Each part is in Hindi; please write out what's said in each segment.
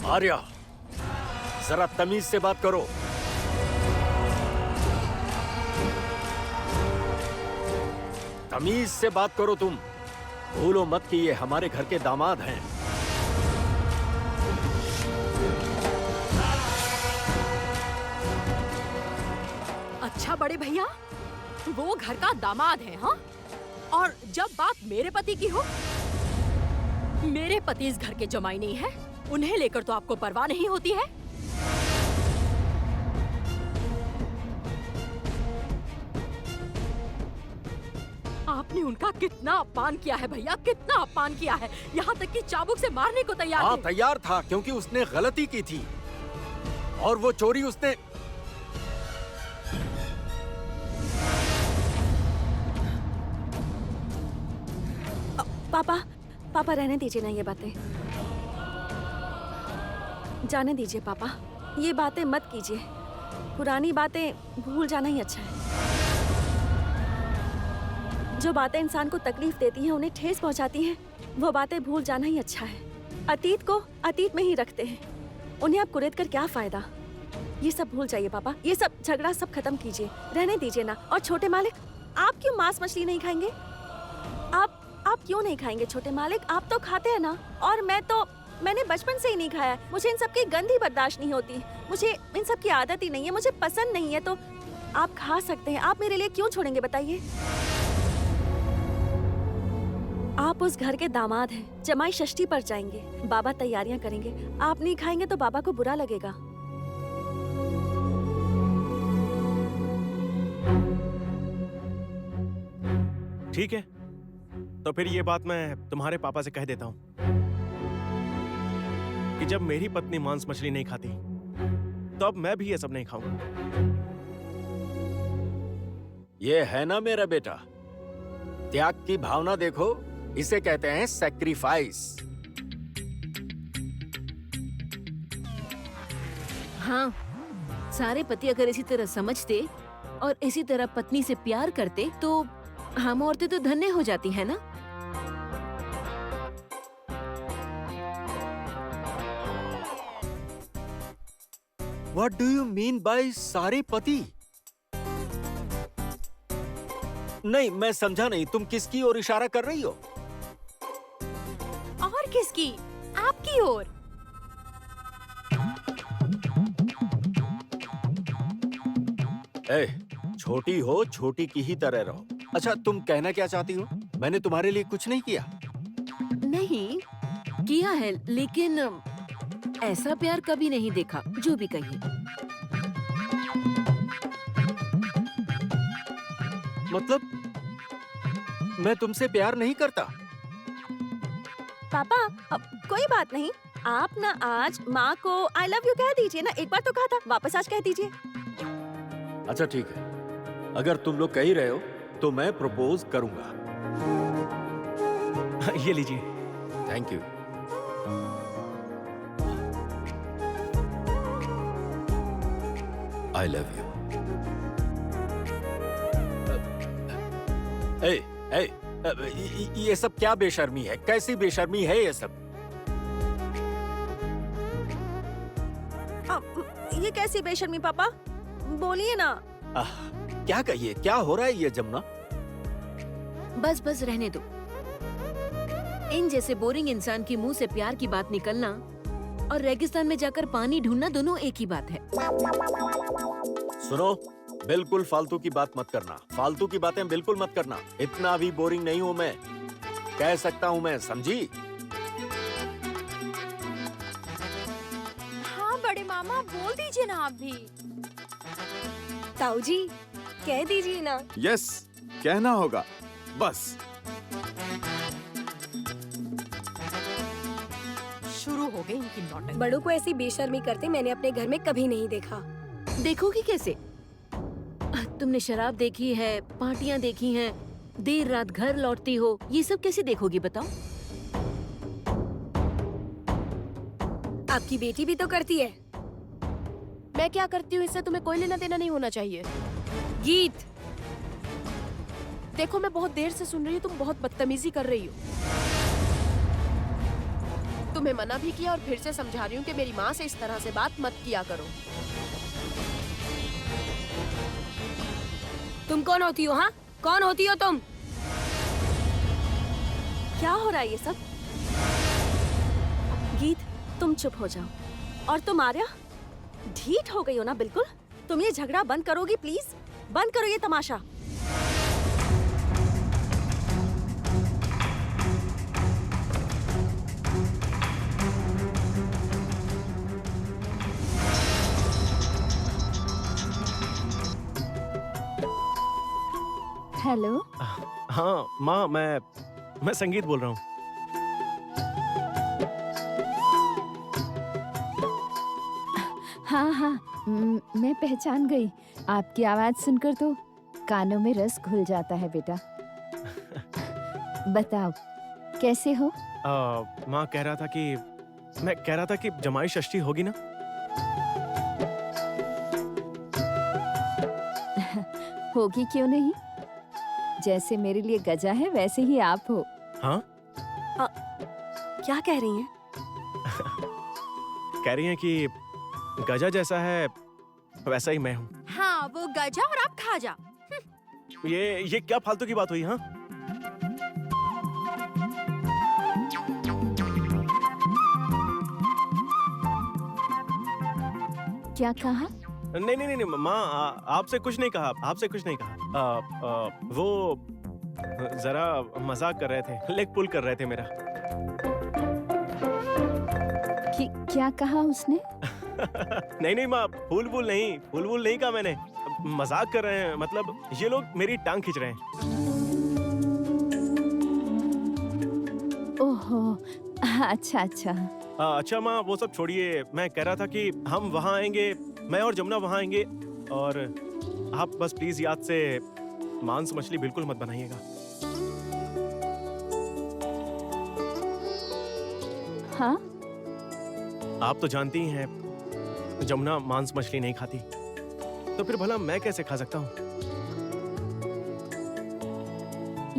आर्या, जरा तमीज से बात करो। तमीज से बात करो तुम। भूलो मत कि ये हमारे घर के दामाद हैं। अच्छा बड़े भैया, वो घर का दामाद है, हाँ? और जब बात मेरे पति की हो, मेरे पति इस घर के जमाई नहीं है, उन्हें लेकर तो आपको परवाह नहीं होती है। आपने उनका कितना अपमान किया है भैया, कितना अपमान किया है, यहाँ तक कि चाबुक से मारने को तैयार हाँ थे। तैयार था, क्योंकि उसने गलती की थी और वो चोरी उसने। पापा रहने दीजिए ना ये बातें, जाने दीजिए पापा, ये बातें मत कीजिए। पुरानी बातें भूल जाना ही अच्छा है। जो बातें इंसान को तकलीफ देती हैं, उन्हें ठेस पहुंचाती हैं, वो बातें भूल जाना ही अच्छा है। अतीत को अतीत में ही रखते हैं, उन्हें आप कुरेद कर क्या फायदा। ये सब भूल जाइए पापा, ये सब झगड़ा सब खत्म कीजिए, रहने दीजिए ना। और छोटे मालिक, आप क्यों मांस मछली नहीं खाएंगे? आप क्यों नहीं खाएंगे छोटे मालिक? आप तो खाते हैं ना। और मैंने बचपन से ही नहीं खाया। मुझे इन सब की गंध ही बर्दाश्त नहीं होती, मुझे इन सब की आदत ही नहीं है, मुझे पसंद नहीं है। तो आप खा सकते हैं, आप मेरे लिए क्यों छोड़ेंगे बताइए? आप उस घर के दामाद हैं, जमाई षष्ठी पर जाएंगे, बाबा तैयारियां करेंगे, आप नहीं खाएंगे तो बाबा को बुरा लगेगा। ठीक है, तो फिर ये बात मैं तुम्हारे पापा से कह देता हूँ कि जब मेरी पत्नी मांस मछली नहीं खाती, तो अब मैं भी ये सब नहीं खाऊंगा। ये है ना मेरा बेटा, त्याग की भावना देखो, इसे कहते हैं सैक्रिफाइस। हाँ, सारे पति अगर इसी तरह समझते और इसी तरह पत्नी से प्यार करते तो हम औरतें तो धन्य हो जाती है ना। What do you mean by सारे पति? नहीं, मैं समझा नहीं, तुम किसकी ओर इशारा कर रही हो? और किसकी? आपकी ओर। ए, छोटी हो, छोटी की ही तरह रहो। अच्छा, तुम कहना क्या चाहती हो? मैंने तुम्हारे लिए कुछ नहीं किया। नहीं किया है, लेकिन ऐसा प्यार कभी नहीं देखा, जो भी कहिए। मतलब मैं तुमसे प्यार नहीं करता? पापा कोई बात नहीं, आप ना आज माँ को आई लव यू कह दीजिए ना। एक बार तो कहा था, वापस आज कह दीजिए। अच्छा ठीक है, अगर तुम लोग कह ही रहे हो तो मैं प्रपोज करूंगा। ये लीजिए। Thank you. I love you. ये सब क्या बेशर्मी है? कैसी बेशर्मी है ये सब? ये कैसी बेशर्मी पापा, बोलिए ना। क्या कहिए, क्या हो रहा है ये जमुना? बस बस रहने दो। इन जैसे बोरिंग इंसान के मुंह से प्यार की बात निकलना और रेगिस्तान में जाकर पानी ढूंढना दोनों एक ही बात है। सुनो, बिल्कुल फालतू की बात मत करना, फालतू की बातें बिल्कुल मत करना। इतना भी बोरिंग नहीं हूँ मैं, कह सकता हूँ मैं, समझी? हाँ बड़े मामा, बोल दीजिए ना आप भी। ताऊ जी कह दीजिए ना। यस, कहना होगा बस। शुरू हो गई इनकी नौटंकी। बड़ों को ऐसी बेशर्मी करते मैंने अपने घर में कभी नहीं देखा। देखोगी कैसे? तुमने शराब देखी है, पार्टियां देखी हैं, देर रात घर लौटती हो, ये सब कैसे देखोगी बताओ? आपकी बेटी भी तो करती है। मैं क्या करती हूँ इससे तुम्हें कोई लेना देना नहीं होना चाहिए। गीत, देखो मैं बहुत देर से सुन रही हूँ, तुम बहुत बदतमीजी कर रही हो। तुम्हें मना भी किया और फिर से समझा रही हूँ कि मेरी माँ से इस तरह से बात मत किया करो। तुम कौन होती हो? हाँ, कौन होती हो तुम? क्या हो रहा है ये सब? गीत, तुम चुप हो जाओ। और तुम आर्या, ढीठ हो गई हो ना बिल्कुल? तुम ये झगड़ा बंद करोगी प्लीज? बंद करो ये तमाशा। हेलो। हाँ माँ, मैं संगीत बोल रहा हूँ। हाँ हाँ, मैं पहचान गई। आपकी आवाज सुनकर तो कानों में रस घुल जाता है बेटा। बताओ कैसे हो? माँ मैं कह रहा था कि जमाई षष्ठी होगी ना? होगी क्यों नहीं? जैसे मेरे लिए गजा है वैसे ही आप हो। हाँ? क्या कह रही हैं? कह रही हैं कि गजा जैसा है वैसा ही मैं हूँ। हाँ, वो गजा और आप खाजा। ये क्या फालतू की बात हुई? हाँ, क्या कहा? नहीं माँ, आपसे कुछ नहीं कहा, आपसे कुछ नहीं कहा। वो जरा मजाक कर रहे थे, लेग पुल कर रहे थे मेरा। क्या कहा उसने? नहीं माँ, फूल नहीं कहा मैंने। मजाक कर रहे हैं, मतलब ये लोग मेरी टांग खींच रहे हैं। ओहो, अच्छा अच्छा। अच्छा माँ, वो सब छोड़िए। मैं कह रहा था कि हम वहाँ आएंगे, मैं और जमुना वहाँ आएंगे, और आप बस प्लीज याद से मांस मछली बिल्कुल मत बनाइएगा। हाँ? आप तो जानती ही हैं जमुना मांस मछली नहीं खाती, तो फिर भला मैं कैसे खा सकता हूँ?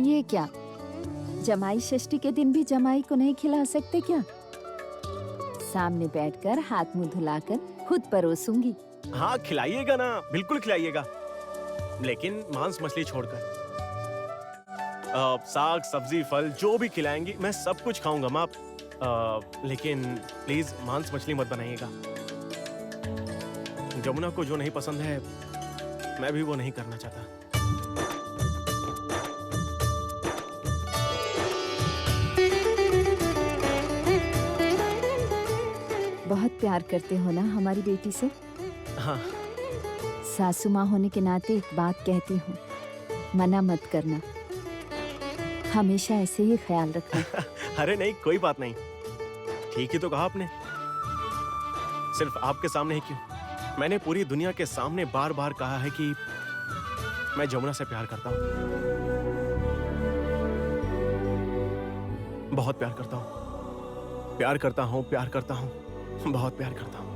ये क्या, जमाई षष्ठी के दिन भी जमाई को नहीं खिला सकते क्या? सामने बैठकर हाथ मुंह धुलाकर खुद परोसूंगी। हाँ खिलाइएगा ना, बिल्कुल खिलाइएगा, लेकिन मांस मछली छोड़कर। साग सब्जी फल जो भी खिलाएंगी मैं सब कुछ खाऊंगा माँ, लेकिन प्लीज मांस मछली मत बनाइएगा। जमुना को जो नहीं पसंद है मैं भी वो नहीं करना चाहता। बहुत प्यार करते हो ना हमारी बेटी से? हाँ। सासू माँ होने के नाते एक बात कहती हूँ, मना मत करना, हमेशा ऐसे ही ख्याल रखना। अरे नहीं, कोई बात नहीं, ठीक ही तो कहा आपने। सिर्फ आपके सामने ही क्यों, मैंने पूरी दुनिया के सामने बार बार कहा है कि मैं जमुना से प्यार करता हूँ, बहुत प्यार करता हूँ, प्यार करता हूँ, प्यार करता हूँ, बहुत प्यार करता हूँ।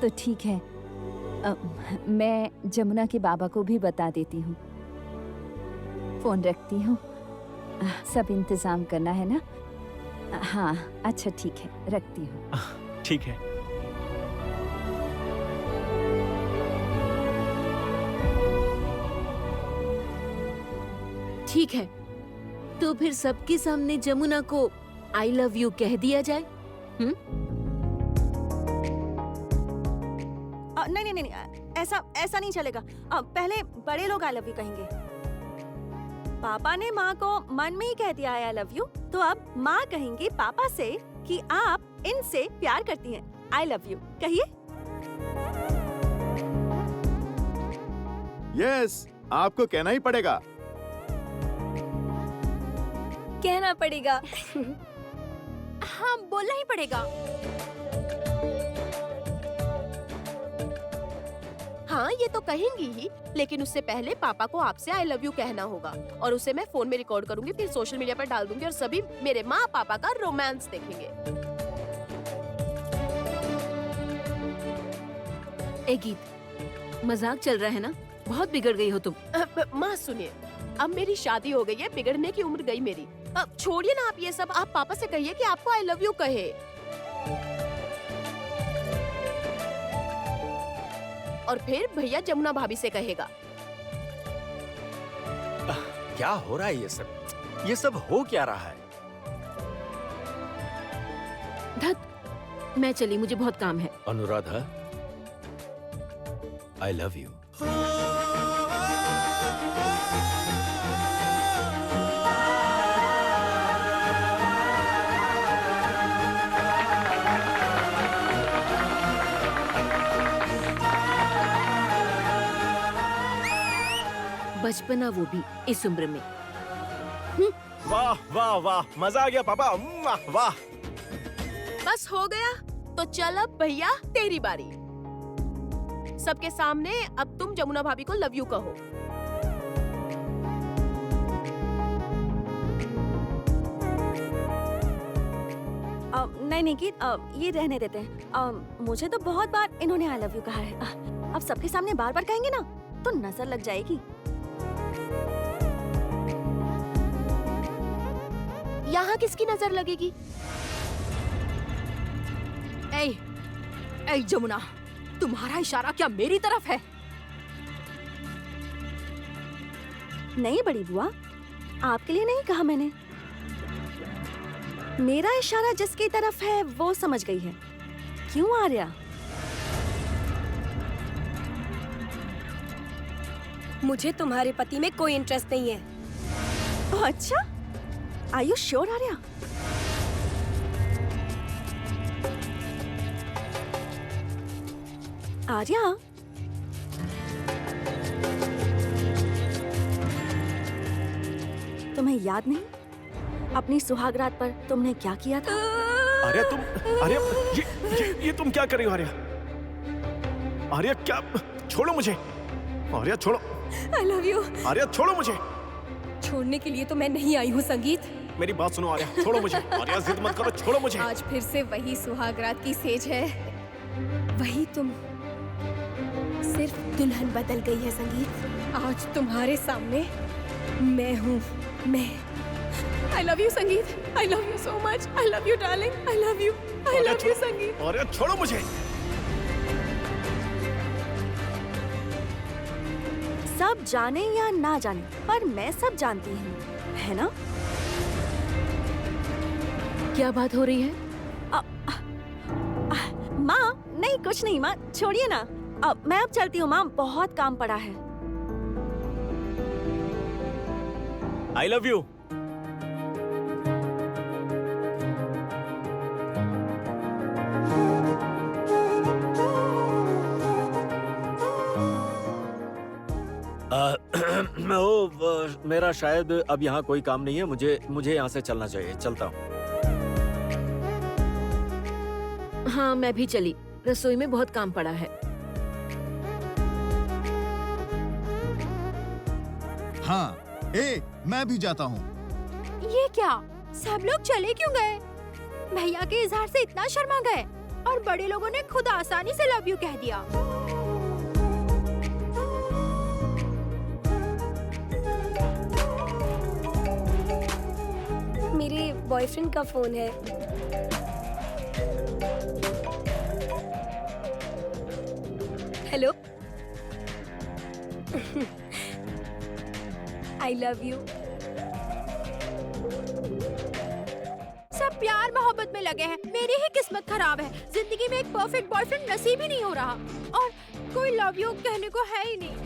तो ठीक है, मैं जमुना के बाबा को भी बता देती हूँ। फोन रखती हूँ, सब इंतजाम करना है ना? हाँ अच्छा ठीक है, रखती हूँ। ठीक है। ठीक है, तो फिर सबके सामने जमुना को आई लव यू कह दिया जाए। नहीं, ऐसा नहीं चलेगा। पहले बड़े लोग आई लव यू कहेंगे। पापा ने माँ को मन में ही कह दिया आई लव यू, तो अब माँ कहेंगी पापा से कि आप इनसे प्यार करती हैं। आई लव यू कहिए। यस, आपको कहना ही पड़ेगा। कहना पड़ेगा। हाँ, बोलना ही पड़ेगा। हाँ ये तो कहेंगी ही, लेकिन उससे पहले पापा को आपसे आई लव यू कहना होगा, और उसे मैं फोन में रिकॉर्ड करूंगी, फिर सोशल मीडिया पर डाल दूंगी और सभी मेरे माँ पापा का रोमांस देखेंगे। ए गीत, मजाक चल रहा है ना? बहुत बिगड़ गई हो तुम। माँ सुनिए, अब मेरी शादी हो गई है, बिगड़ने की उम्र गई मेरी। अब छोड़िए ना आप ये सब, आप पापा से कहिए कि आपको आई लव यू कहे। और फिर भैया जमुना भाभी से कहेगा। क्या हो रहा है ये सब हो क्या रहा है? धत, मैं चली, मुझे बहुत काम है। Anuradha, I love you. बचपना, वो भी इस उम्र में। वाह वाह वाह, मजा आ गया पापा। वाह। बस हो गया तो चल अब भैया तेरी बारी। सबके सामने अब तुम जमुना भाभी को लव यू कहो। नहीं निकित, ये रहने देते हैं। मुझे तो बहुत बार इन्होंने आई लव यू कहा है। अब सबके सामने बार बार कहेंगे ना तो नजर लग जाएगी। यहाँ किसकी नजर लगेगी? ए जमुना, तुम्हारा इशारा क्या मेरी तरफ है? नहीं बड़ी बुआ, आपके लिए नहीं कहा मैंने। मेरा इशारा जिसकी तरफ है वो समझ गई है। क्यों आर्या? मुझे तुम्हारे पति में कोई इंटरेस्ट नहीं है। अच्छा, are you sure Arya? Arya, तुम्हें याद नहीं अपनी सुहागरात पर तुमने क्या किया था? आर्या तुम, आर्या ये तुम क्या कर रही हो आर्या? आर्या क्या? छोड़ो मुझे। आर्या छोड़ो। I love you. आर्या छोड़ो मुझे। छोड़ने के लिए तो मैं नहीं आई हूँ संगीत। मेरी बात सुनो आर्या, छोड़ो मुझे। आर्या जिद मत करो, छोड़ो मुझे। आज फिर से वही सुहागरात की सेज है, वही तुम। सिर्फ दुल्हन बदल गई है संगीत। आज तुम्हारे सामने मैं हूँ, मैं। आई लव यू संगीत। I love you so much. I love you darling. I love you. I love you संगीत। आर्या छोड़ो मुझे। सब जाने या ना जाने, पर मैं सब जानती हूँ, है ना? क्या बात हो रही है? माँ, नहीं कुछ नहीं माँ, छोड़िए ना। मैं अब चलती हूँ माँ, बहुत काम पड़ा है। I love you. मेरा शायद अब यहाँ कोई काम नहीं है। मुझे यहाँ से चलना चाहिए। चलता हूँ। हाँ, मैं भी चली। रसोई में बहुत काम पड़ा है। हाँ, मैं भी जाता हूँ। ये क्या? सब लोग चले क्यों गए? भैया के इजहार से इतना शर्मा गए और बड़े लोगों ने खुद आसानी से लव यू कह दिया। मेरे बॉयफ्रेंड का फोन है। हेलो। I love you. सब प्यार मोहब्बत में लगे हैं। मेरी ही किस्मत खराब है। जिंदगी में एक परफेक्ट बॉयफ्रेंड नसीब ही नहीं हो रहा और कोई लव यू कहने को है ही नहीं।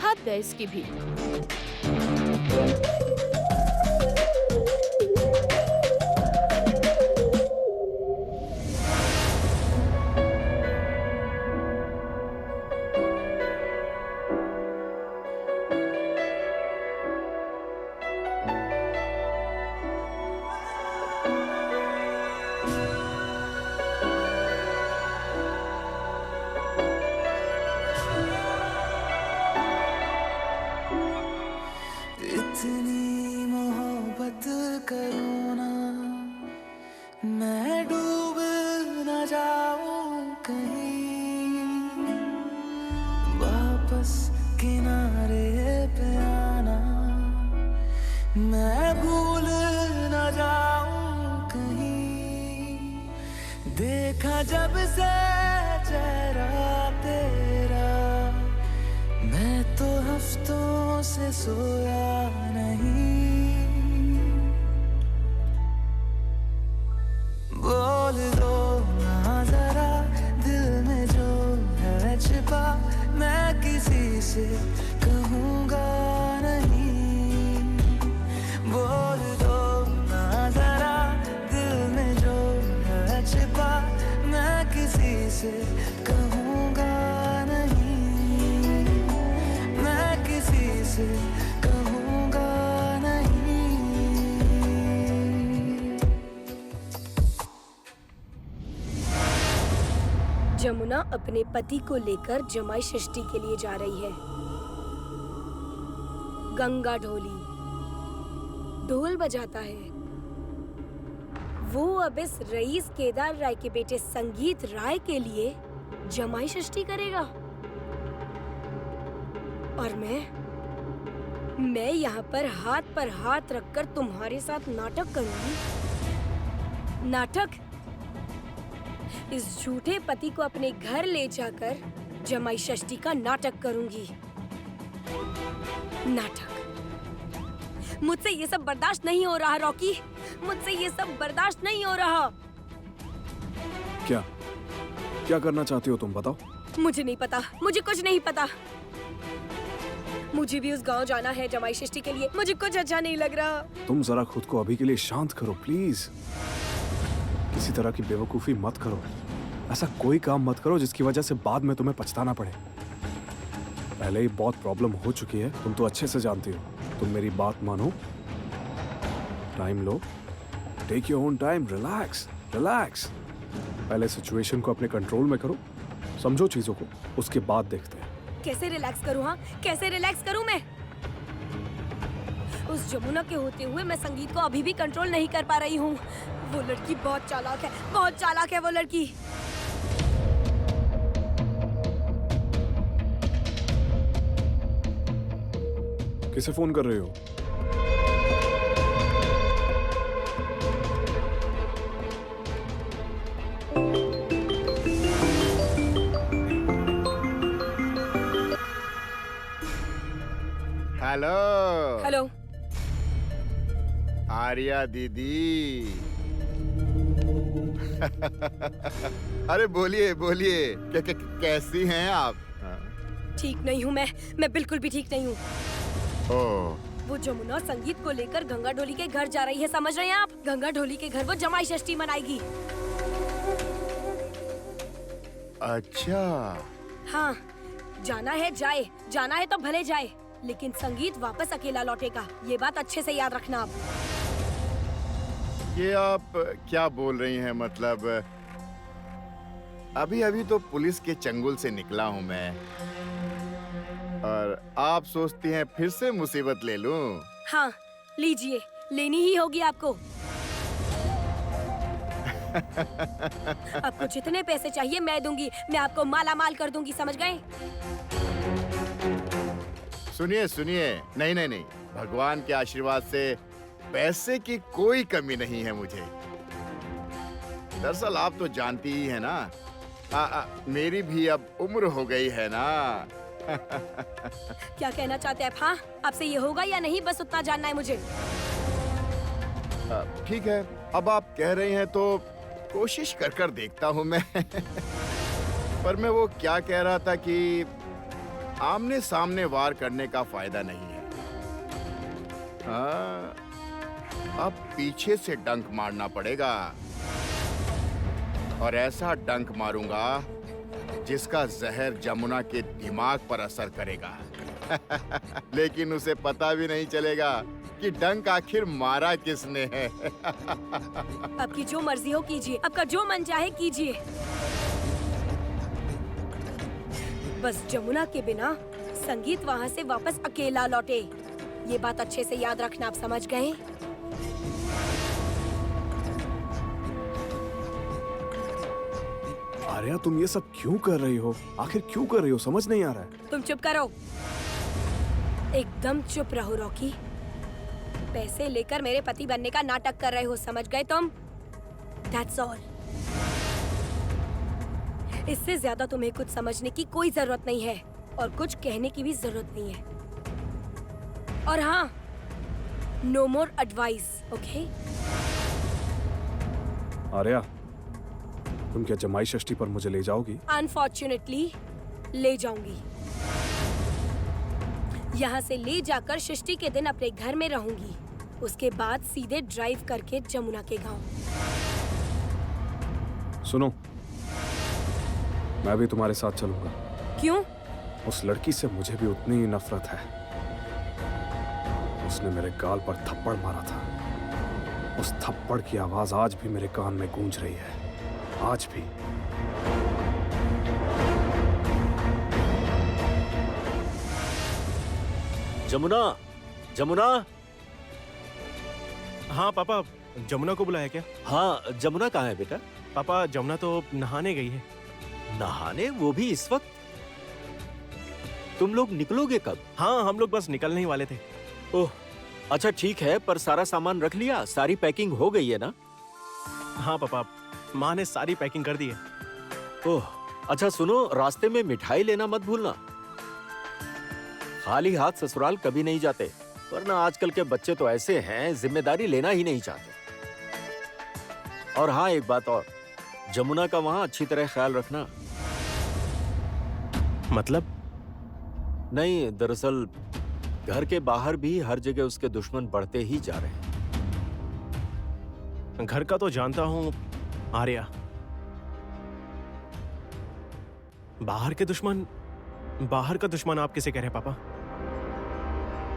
हद है इसकी भी। इतनी मोहब्बत करो ना, मैं डूब न जाऊं कहीं। वापस मैं भूल न जाऊं कहीं, देखा जब से चेहरा तेरा, मैं तो हफ्तों से सोया नहीं। बोल दो ना जरा दिल में जो है छिपा, मैं किसी से कहूँगा नहीं। बोल दो ना जरा दिल में जो है छिपा, मैं किसी से कहूँगा नहीं, मैं किसी से कहूँगा नहीं। जमुना अपने पति को लेकर जमाई षष्ठी के लिए जा रही है। गंगा ढोली ढोल बजाता है। वो अब इस रईस केदार राय के बेटे संगीत राय के लिए जमाई षष्ठी करेगा, और मैं यहाँ पर हाथ रखकर तुम्हारे साथ नाटक करूंगी। नाटक? इस झूठे पति को अपने घर ले जाकर जमाई षष्ठी का नाटक करूंगी। नाटक। मुझसे ये सब बर्दाश्त नहीं हो रहा रॉकी, मुझसे ये सब बर्दाश्त नहीं हो रहा। क्या क्या करना चाहती हो तुम, बताओ। मुझे नहीं पता, मुझे कुछ नहीं पता। मुझे भी उस गांव जाना है जमाई षष्ठी के लिए। मुझे कुछ अच्छा नहीं लग रहा। तुम जरा खुद को अभी के लिए शांत करो प्लीज। किसी तरह की बेवकूफी मत करो। ऐसा कोई काम मत करो जिसकी वजह से बाद में तुम्हें पछताना पड़े। पहले ही बहुत प्रॉब्लम हो चुकी है, तुम तो अच्छे से जानती हो। तुम मेरी बात मानो, टाइम लो, take your own time, relax relax. पहले सिचुएशन को अपने कंट्रोल में करो, समझो चीजों को, उसके बाद देखते हैं। कैसे रिलैक्स करूं? हाँ, कैसे रिलैक्स करूं मैं? उस जमुना के होते हुए मैं संगीत को अभी भी कंट्रोल नहीं कर पा रही हूँ। वो लड़की बहुत चालाक है, बहुत चालाक है वो लड़की। किसे फोन कर रहे हो? हेलो। हेलो। आर्या दीदी। अरे बोलिए बोलिए, कैसी हैं आप? ठीक नहीं हूँ मैं बिल्कुल भी ठीक नहीं हूँ। ओह। वो जमुना संगीत को लेकर गंगा ढोली के घर जा रही है, समझ रहे हैं आप? गंगा ढोली के घर वो जमाई षष्ठी मनाएगी। अच्छा। हाँ, जाना है जाए, जाना है तो भले जाए, लेकिन संगीत वापस अकेला लौटेगा। ये बात अच्छे से याद रखना आप। ये आप क्या बोल रही हैं? मतलब अभी अभी तो पुलिस के चंगुल से निकला हूँ मैं, और आप सोचती हैं फिर से मुसीबत ले लूं? हाँ, लीजिए, लेनी ही होगी आपको। आपको जितने पैसे चाहिए मैं दूंगी, मैं आपको माला माल कर दूंगी, समझ गए? सुनिए सुनिए, नहीं नहीं नहीं, भगवान के आशीर्वाद से पैसे की कोई कमी नहीं है मुझे। दरअसल आप तो जानती ही है ना, मेरी भी अब उम्र हो गई है ना। क्या कहना चाहते हैं आप? हाँ, आपसे ये होगा या नहीं, बस उतना जानना है मुझे। ठीक है, अब आप कह रही हैं तो कोशिश कर देखता हूँ मैं। पर मैं वो क्या कह रहा था कि आमने सामने वार करने का फायदा नहीं है। हाँ, अब पीछे से डंक मारना पड़ेगा, और ऐसा डंक मारूंगा जिसका जहर जमुना के दिमाग पर असर करेगा। लेकिन उसे पता भी नहीं चलेगा कि डंक आखिर मारा किसने है। आपकी जो मर्जी हो कीजिए, आपका जो मन चाहे कीजिए, बस जमुना के बिना संगीत वहाँ से वापस अकेला लौटे। ये बात अच्छे से याद रखना, आप समझ गए? आर्या, तुम ये सब क्यों कर रही हो? आखिर क्यों कर रही हो, समझ नहीं आ रहा है। तुम चुप करो, एकदम चुप रहो रॉकी। पैसे लेकर मेरे पति बनने का नाटक कर रहे हो, समझ गए तुम? That's all. इससे ज्यादा तुम्हें कुछ समझने की कोई जरूरत नहीं है और कुछ कहने की भी जरूरत नहीं है। और हाँ, नो मोर एडवाइस, ओके? आर्या, तुम क्या जमाई षष्ठी पर मुझे ले जाओगी? अनफॉर्चुनेटली ले जाऊंगी। यहाँ से ले जाकर षष्ठी के दिन अपने घर में रहूंगी। उसके बाद सीधे ड्राइव करके जमुना के गांव। सुनो, मैं भी तुम्हारे साथ चलूंगा। क्यों? उस लड़की से मुझे भी उतनी ही नफरत है। उसने मेरे गाल पर थप्पड़ मारा था। उस थप्पड़ की आवाज आज भी मेरे कान में गूंज रही है, आज भी। जमुना, जमुना। हाँ पापा, जमुना को बुलाया क्या? हाँ, जमुना कहाँ है बेटा? पापा, जमुना तो नहाने गई है। नहाने? वो भी इस वक्त? तुम लोग निकलोगे कब? हाँ, हम लोग बस निकलने ही वाले थे। ओह, अच्छा ठीक है, पर सारा सामान रख लिया? सारी पैकिंग हो गई है ना? हाँ पापा, माँ ने सारी पैकिंग कर दी है। ओह, अच्छा सुनो, रास्ते में मिठाई लेना मत भूलना। खाली हाथ ससुराल कभी नहीं जाते, वरना आजकल के बच्चे तो ऐसे हैं, जिम्मेदारी लेना ही नहीं चाहते। और हाँ, एक बात और, जमुना का वहां अच्छी तरह ख्याल रखना। मतलब? नहीं, दरअसल घर के बाहर भी हर जगह उसके दुश्मन बढ़ते ही जा रहे हैं। घर का तो जानता हूँ आर्या, बाहर के दुश्मन? बाहर का दुश्मन आप किसे कह रहे हैं पापा?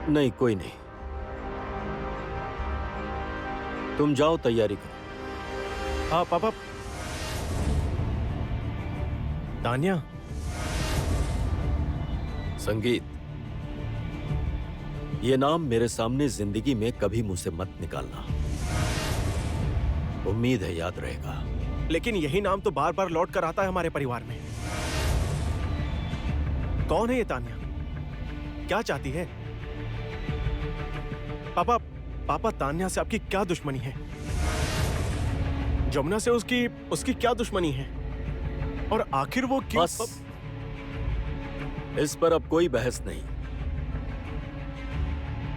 नहीं, कोई नहीं। तुम जाओ, तैयारी करो। हाँ पापा। तान्या। संगीत, ये नाम मेरे सामने जिंदगी में कभी मुझसे मत निकालना। उम्मीद है याद रहेगा। लेकिन यही नाम तो बार बार लौट कर आता है हमारे परिवार में। कौन है ये तान्या? क्या चाहती है? पापा, तान्या से आपकी क्या दुश्मनी है? जमुना से उसकी क्या दुश्मनी है? और आखिर वो क्यों? बस, इस पर अब कोई बहस नहीं।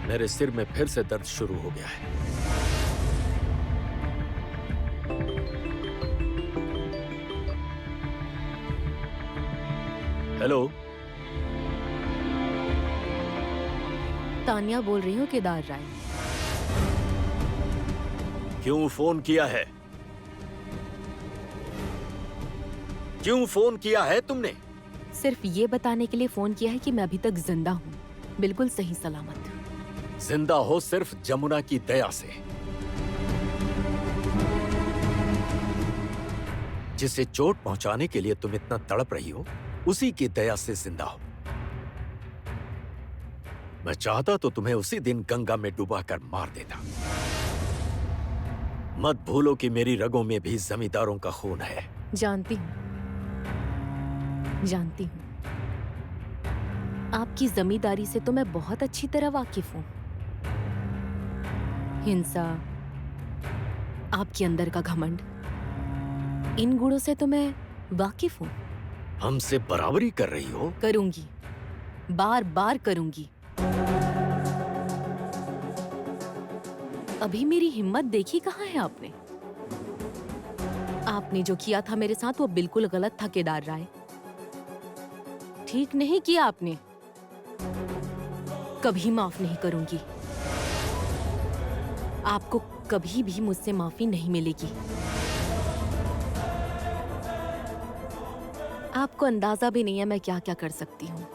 मेरे सिर में फिर से दर्द शुरू हो गया है। हेलो, तान्या बोल रही हूँ, केदार राय। क्यों फोन किया है? क्यों फोन किया है तुमने? सिर्फ ये बताने के लिए फोन किया है कि मैं अभी तक जिंदा हूँ, बिल्कुल सही सलामत। जिंदा हो सिर्फ जमुना की दया से। जिसे चोट पहुंचाने के लिए तुम इतना तड़प रही हो, उसी की दया से जिंदा हो। मैं चाहता तो तुम्हें उसी दिन गंगा में डुबाकर मार देता। मत भूलो कि मेरी रगों में भी जमींदारों का खून है। जानती हूँ, जानती हूँ। आपकी जमींदारी से तो मैं बहुत अच्छी तरह वाकिफ हूँ। हिंसा, आपके अंदर का घमंड, इन गुणों से तो मैं वाकिफ हूँ। हमसे बराबरी कर रही हो? करूंगी, बार बार करूंगी। अभी मेरी हिम्मत देखी कहाँ है आपने? आपने जो किया था मेरे साथ वो बिल्कुल गलत था केदार राय। ठीक नहीं किया आपने। कभी माफ नहीं करूंगी। आपको कभी भी मुझसे माफी नहीं मिलेगी। आपको अंदाजा भी नहीं है मैं क्या क्या कर सकती हूँ।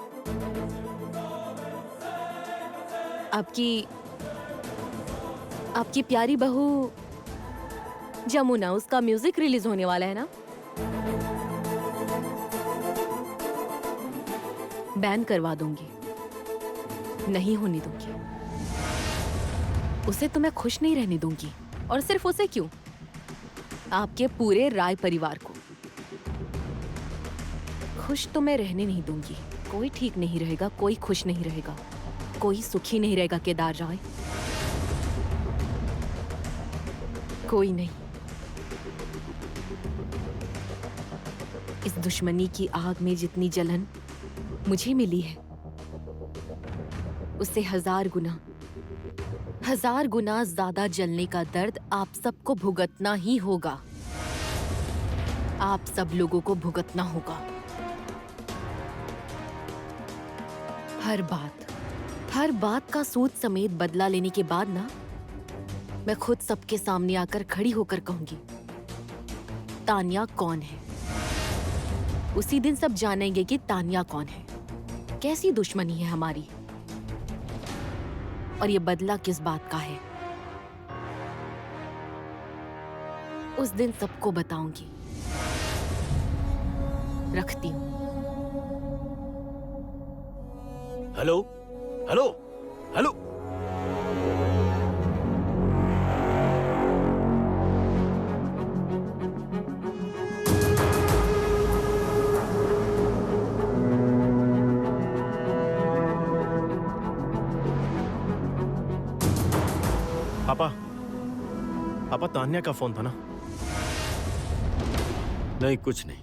आपकी प्यारी बहू जमुना, उसका म्यूजिक रिलीज होने वाला है ना? बैन करवा दूंगी, नहीं होने दूंगी। उसे तो मैं खुश नहीं रहने दूंगी। और सिर्फ उसे क्यों, आपके पूरे राय परिवार को खुश तो मैं रहने नहीं दूंगी। कोई ठीक नहीं रहेगा, कोई खुश नहीं रहेगा, कोई सुखी नहीं रहेगा केदार राय। कोई नहीं। इस दुश्मनी की आग में जितनी जलन मुझे मिली है, उससे 1000 गुना ज्यादा जलने का दर्द आप सबको भुगतना ही होगा। आप सब लोगों को भुगतना होगा। हर बात का सूद समेत बदला लेने के बाद ना, मैं खुद सबके सामने आकर खड़ी होकर कहूंगी, तान्या कौन है। उसी दिन सब जानेंगे कि तान्या कौन है, कैसी दुश्मनी है हमारी, और ये बदला किस बात का है। उस दिन सबको बताऊंगी। रखती हूँ। Hello hello hello. पापा तान्या का फोन था ना? नहीं, कुछ नहीं।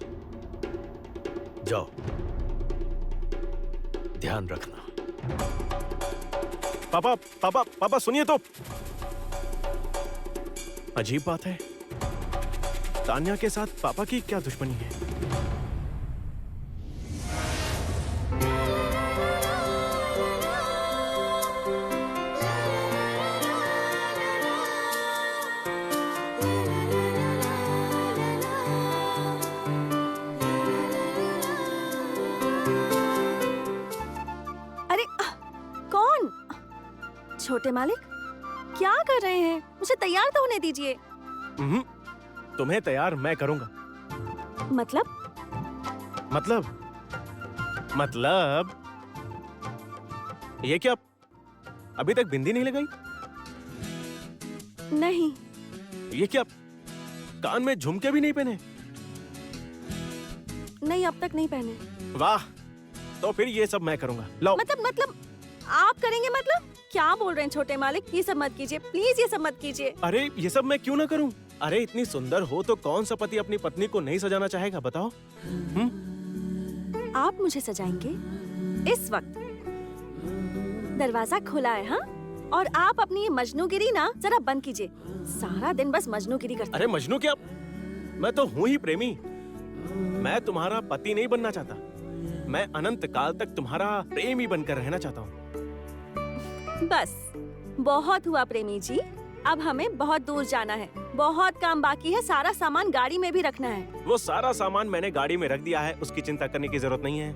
जाओ, ध्यान रखना। पापा सुनिए तो। अजीब बात है, तान्या के साथ पापा की क्या दुश्मनी है? छोटे मालिक, क्या कर रहे हैं? मुझे तैयार तो होने दीजिए। तुम्हें तैयार मैं करूंगा। मतलब ये क्या, अभी तक बिंदी नहीं लगाई? नहीं। ये क्या, कान में झुमके भी नहीं पहने? नहीं, अब तक नहीं पहने। वाह, तो फिर ये सब मैं करूंगा। लो। मतलब आप करेंगे? मतलब क्या बोल रहे हैं छोटे मालिक? ये सब मत कीजिए प्लीज, ये सब मत कीजिए। अरे ये सब मैं क्यों ना करूं? अरे इतनी सुंदर हो तो कौन सा पति अपनी पत्नी को नहीं सजाना चाहेगा, बताओ? आप मुझे सजाएंगे? इस वक्त दरवाजा खुला है, हाँ? और आप अपनी ये मजनूगिरी ना जरा बंद कीजिए। सारा दिन बस मजनूगिरी करते। अरे मजनू क्या, मैं तो हूँ ही प्रेमी। मैं तुम्हारा पति नहीं बनना चाहता, मैं अनंत काल तक तुम्हारा प्रेमी बनकर रहना चाहता हूँ। बस बहुत हुआ प्रेमी जी, अब हमें बहुत दूर जाना है, बहुत काम बाकी है, सारा सामान गाड़ी में भी रखना है। वो सारा सामान मैंने गाड़ी में रख दिया है, उसकी चिंता करने की जरूरत नहीं है।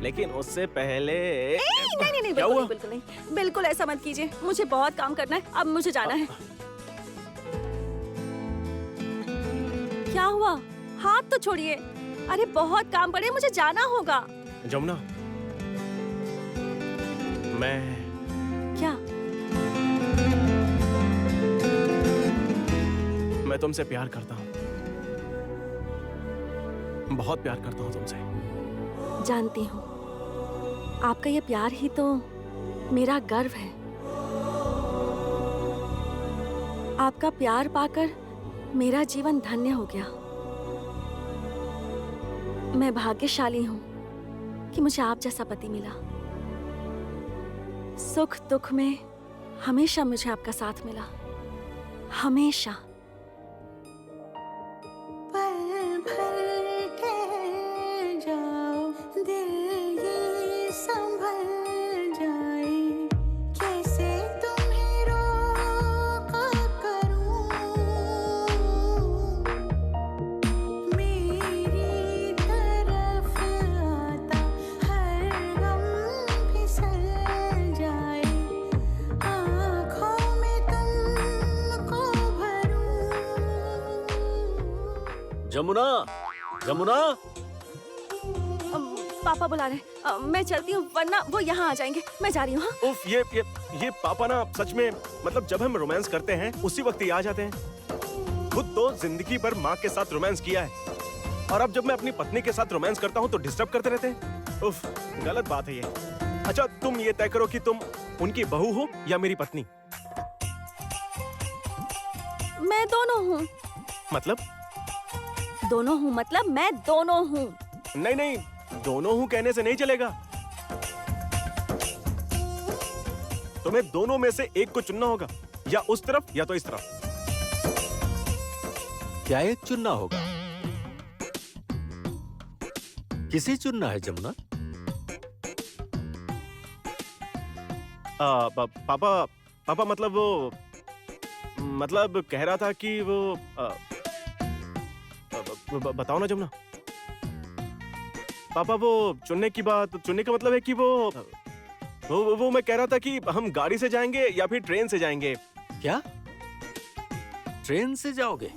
लेकिन उससे पहले नहीं, बिल्कुल नहीं, बिल्कुल ऐसा मत कीजिए। मुझे बहुत काम करना है, अब मुझे जाना है। क्या हुआ? हाथ तो छोड़िए। अरे बहुत काम पड़े, मुझे जाना होगा। जमुना, क्या? मैं तुमसे प्यार करता हूँ, बहुत प्यार करता हूँ तुमसे। जानती हूँ, आपका ये प्यार ही तो मेरा गर्व है। आपका प्यार पाकर मेरा जीवन धन्य हो गया। मैं भाग्यशाली हूँ कि मुझे आप जैसा पति मिला। सुख दुख में हमेशा मुझे आपका साथ मिला, हमेशा। पल भर ठहर जाओ, दिल ये संभल जाए, कैसे तुम्हें रोका करूं, मेरी तरफ आता हर गम फिसल जाए, आँखों में तुमको भरूं। जमुना, पापा बुला रहे हैं। मैं चलती हूँ वरना वो यहाँ आ जाएंगे। मैं जा रही हूँ। हाँ? उफ, ये पापा ना सच में, मतलब जब हम रोमांस करते हैं उसी वक्त ही आ जाते हैं। खुद तो जिंदगी भर माँ के साथ रोमांस किया है, और अब जब मैं अपनी पत्नी के साथ रोमांस करता हूँ तो डिस्टर्ब करते रहते हैं। उफ, गलत बात है ये। अच्छा तुम ये तय करो कि तुम उनकी बहू हो या मेरी पत्नी। मैं दोनों हूँ। मतलब? दोनों हूँ मतलब मैं दोनों हूँ। नहीं नहीं, दोनों हूँ कहने से नहीं चलेगा। तुम्हें दोनों में से एक को चुनना होगा, या उस तरफ या तो इस तरफ। क्या एक चुनना होगा? किसे चुनना है जमुना? पापा मतलब वो, मतलब कह रहा था कि वो बताओ ना जमुना। पापा वो चुनने की बात, चुनने का मतलब है कि वो मैं कह रहा था कि हम गाड़ी से जाएंगे या फिर ट्रेन से जाएंगे। क्या? ट्रेन से जाओगे?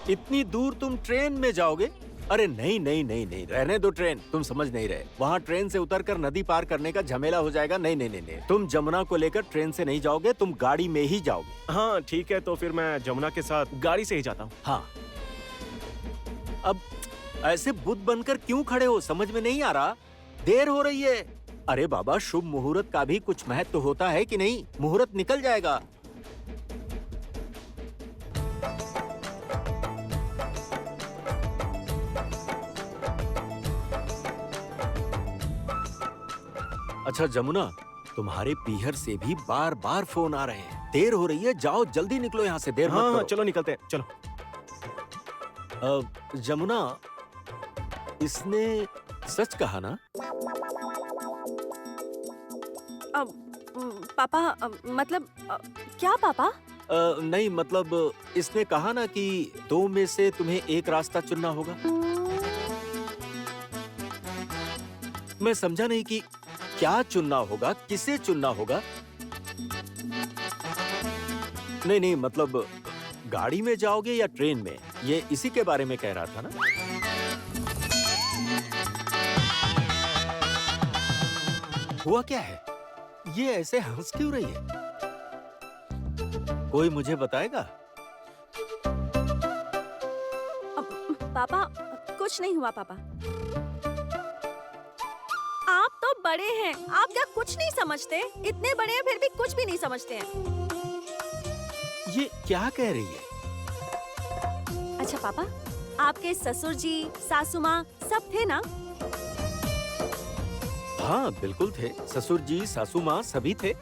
इतनी दूर तुम ट्रेन में जाओगे? अरे नहीं नहीं नहीं नहीं, रहने दो ट्रेन। तुम समझ नहीं रहे, वहाँ ट्रेन से उतरकर नदी पार करने का झमेला हो जाएगा। नहीं नहीं नहीं नहीं, तुम जमुना को लेकर ट्रेन से नहीं जाओगे, तुम गाड़ी में ही जाओगे। हाँ ठीक है, तो फिर मैं जमुना के साथ गाड़ी से ही जाता हूँ। हाँ, अब ऐसे बुद्ध बनकर क्यों खड़े हो, समझ में नहीं आ रहा? देर हो रही है। अरे बाबा, शुभ मुहूर्त का भी कुछ महत्व होता है कि नहीं? मुहूर्त निकल जाएगा। अच्छा जमुना, तुम्हारे पीहर से भी बार बार फोन आ रहे हैं। देर हो रही है, जाओ जल्दी निकलो यहाँ से। देर मत हाँ करो। चलो निकलते हैं, चलो। जमुना, इसने सच कहा ना? पापा मतलब क्या पापा? नहीं मतलब इसने कहा ना कि दो में से तुम्हें एक रास्ता चुनना होगा। मैं समझा नहीं कि क्या चुनना होगा, किसे चुनना होगा। नहीं नहीं मतलब गाड़ी में जाओगे या ट्रेन में, ये इसी के बारे में कह रहा था ना। हुआ क्या है? ये ऐसे हंस क्यों रही है? कोई मुझे बताएगा? पापा कुछ नहीं हुआ पापा। आप तो बड़े हैं, आप क्या कुछ नहीं समझते? इतने बड़े हैं फिर भी कुछ भी नहीं समझते हैं। ये क्या कह रही है? अच्छा पापा, आपके ससुर जी, सासू माँ सब थे ना? हाँ बिल्कुल थे, ससुर जी सासू माँ सभी थे।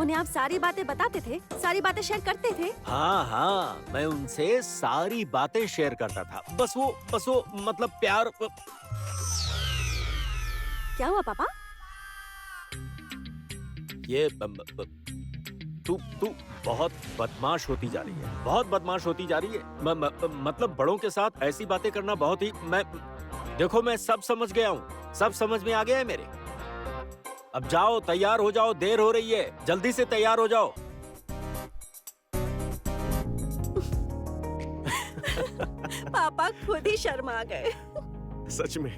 उन्हें आप सारी बातें बताते थे, सारी बातें शेयर करते थे? हाँ हाँ, मैं उनसे सारी बातें शेयर करता था। बस वो मतलब प्यार। क्या हुआ पापा? ये तू बहुत बदमाश होती जा रही है, बहुत बदमाश होती जा रही है। मतलब बड़ों के साथ ऐसी बातें करना बहुत ही। देखो मैं सब समझ गया हूँ, सब समझ में आ गया है मेरे। अब जाओ, तैयार हो जाओ, देर हो रही है, जल्दी से तैयार हो जाओ। पापा खुद ही शर्मा गए। सच में।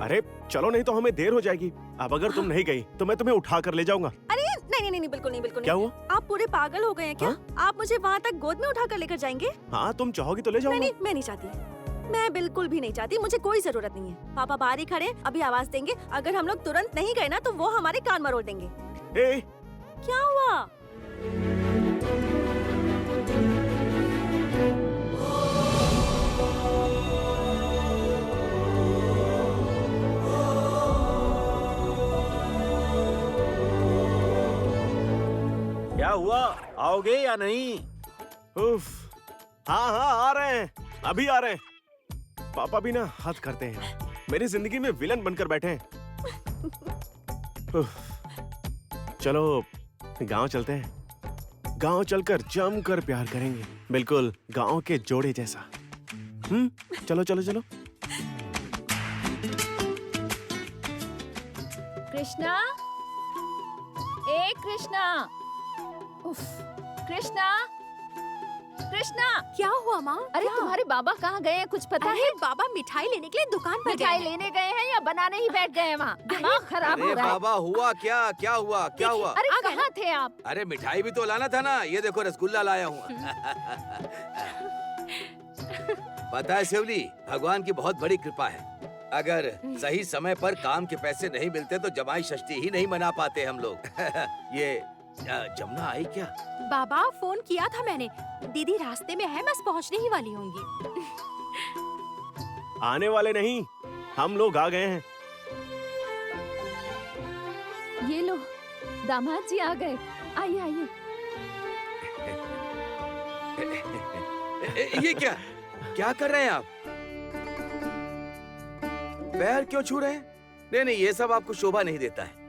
अरे चलो, नहीं तो हमें देर हो जाएगी। अब अगर तुम नहीं गई तो मैं तुम्हें उठा कर ले जाऊंगा। अरे नहीं नहीं नहीं, बिल्कुल नहीं, बिल्कुल क्या नहीं। हुआ? आप पूरे पागल हो गए हैं क्या? हाँ? आप मुझे वहाँ तक गोद में उठा कर लेकर जाएंगे? हाँ तुम चाहोगी तो ले जाऊंगा। नहीं, मैं नहीं चाहती। मैं बिल्कुल भी नहीं चाहती, मुझे कोई जरूरत नहीं है। पापा बाहर ही खड़े, अभी आवाज देंगे। अगर हम लोग तुरंत नहीं गए ना तो वो हमारे कान मरोड़ देंगे। ए, क्या हुआ? क्या हुआ, आओगे या नहीं? उफ, हाँ हाँ आ रहे हैं, अभी आ रहे हैं। पापा भी ना हद करते हैं, मेरी जिंदगी में विलन बनकर बैठे हैं। उफ, चलो गांव चलते हैं। गांव चलकर जमकर प्यार करेंगे, बिल्कुल गांव के जोड़े जैसा। चलो चलो चलो। कृष्णा, ए कृष्णा, उफ, कृष्णा, कृष्णा, क्या हुआ माँ? अरे तुम्हारे बाबा कहाँ गए हैं, कुछ पता है? बाबा मिठाई लेने के लिए दुकान पर मिठाई लेने गए हैं या बनाने ही बैठ गए हैं वहाँ? दिमाग खराब हो अरे रहा है। बाबा, हुआ क्या? क्या हुआ? क्या हुआ? अरे कहाँ थे आप? अरे मिठाई भी तो लाना था ना, ये देखो रसगुल्ला लाया हूँ। पता है शिवली, भगवान की बहुत बड़ी कृपा है। अगर सही समय पर काम के पैसे नहीं मिलते तो जमाई षष्ठी ही नहीं मना पाते हम लोग। ये जमुना आई क्या? बाबा फोन किया था मैंने। दीदी रास्ते में है, बस पहुंचने ही वाली होंगी। आने वाले नहीं, हम लोग आ गए हैं। ये लो, दामाद जी आ गए। आइए आइए। ये क्या कर रहे हैं आप? पैर क्यों छू रहे हैं? नहीं नहीं, ये सब आपको शोभा नहीं देता है।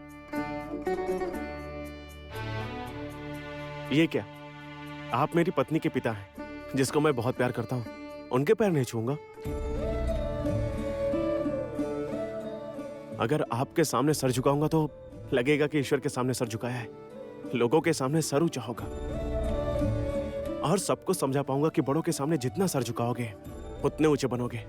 ये क्या? आप मेरी पत्नी के पिता हैं, जिसको मैं बहुत प्यार करता हूँ। उनके पैर नहीं छूंगा। अगर आपके सामने सर झुकाऊंगा तो लगेगा कि ईश्वर के सामने सर झुकाया है। लोगों के सामने सर ऊंचा होगा और सबको समझा पाऊंगा कि बड़ों के सामने जितना सर झुकाओगे उतने ऊंचे बनोगे।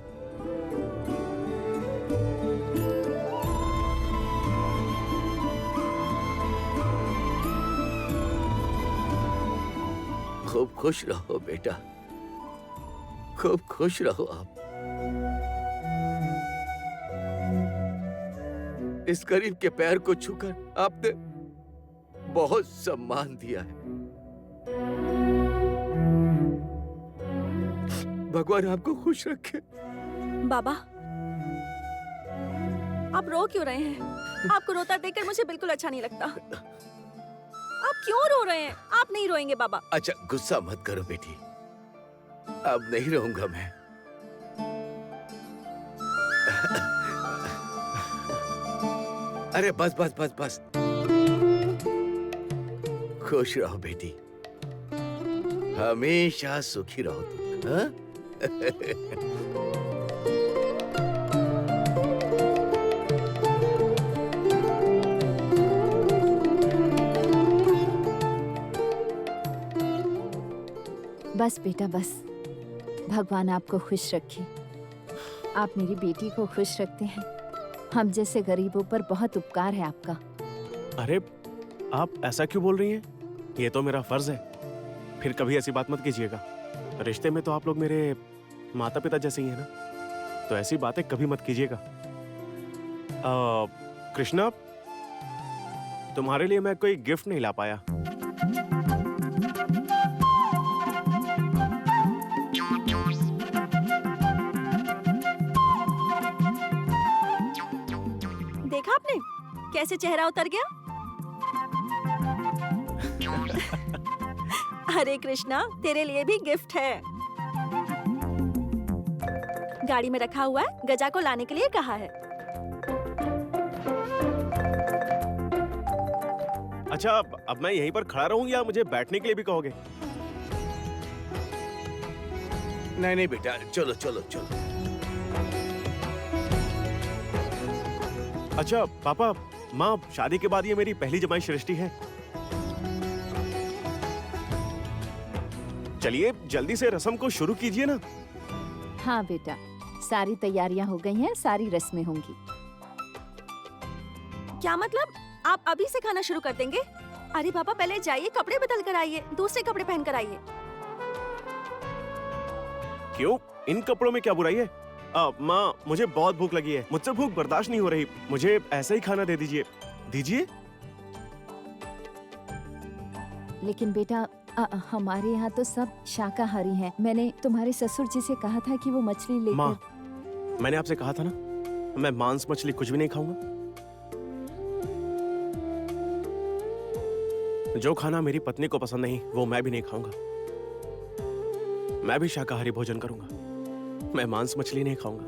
खूब खुश रहो बेटा, खूब खुश रहो आप। इस गरीब के पैर को छूकर आपने बहुत सम्मान दिया है। भगवान आपको खुश रखे। बाबा, आप रो क्यों रहे हैं? आपको रोता देखकर मुझे बिल्कुल अच्छा नहीं लगता। आप क्यों रो रहे हैं? आप नहीं रोएंगे बाबा। अच्छा गुस्सा मत करो बेटी, अब नहीं रहूंगा मैं। अरे बस बस बस बस, खुश रहो बेटी, हमेशा सुखी रहो तुम। हाँ? बस बेटा बस, भगवान आपको खुश रखे। आप मेरी बेटी को खुश रखते हैं। हम जैसे गरीबों पर बहुत उपकार है आपका। अरे आप ऐसा क्यों बोल रही हैं? ये तो मेरा फर्ज है। फिर कभी ऐसी बात मत कीजिएगा। रिश्ते में तो आप लोग मेरे माता पिता जैसे ही हैं ना, तो ऐसी बातें कभी मत कीजिएगा। कृष्णा, तुम्हारे लिए मैं कोई गिफ्ट नहीं ला पाया। देखा आपने कैसे चेहरा उतर गया? अरे कृष्णा, तेरे लिए भी गिफ्ट है। गाड़ी में रखा हुआ है, गजा को लाने के लिए कहा है। अच्छा, अब मैं यहीं पर खड़ा रहूं या मुझे बैठने के लिए भी कहोगे? नहीं नहीं बेटा, चलो चलो चलो। अच्छा पापा, माँ, शादी के बाद ये मेरी पहली जमाई सृष्टि है। चलिए जल्दी से रस्म को शुरू कीजिए ना। हाँ बेटा, सारी तैयारियां हो गई हैं, सारी रस्में होंगी। क्या मतलब? आप अभी से खाना शुरू कर देंगे? अरे पापा, पहले जाइए कपड़े बदल कर आइए, दूसरे कपड़े पहन कर आइए। क्यों? इन कपड़ों में क्या बुराई है? माँ, मुझे बहुत भूख लगी है। मुझसे भूख बर्दाश्त नहीं हो रही। मुझे ऐसा ही खाना दे दीजिए। दीजिए। लेकिन बेटा, हमारे यहाँ तो सब शाकाहारी हैं। मैंने तुम्हारे ससुर जी से कहा था कि वो मछली लेकर। माँ, मैंने आपसे कहा था ना, मैं मांस मछली कुछ भी नहीं खाऊंगा। जो खाना मेरी पत्नी को पसंद नहीं, वो मैं भी नहीं खाऊंगा। मैं भी शाकाहारी भोजन करूंगा। मैं मांस मछली नहीं खाऊंगा।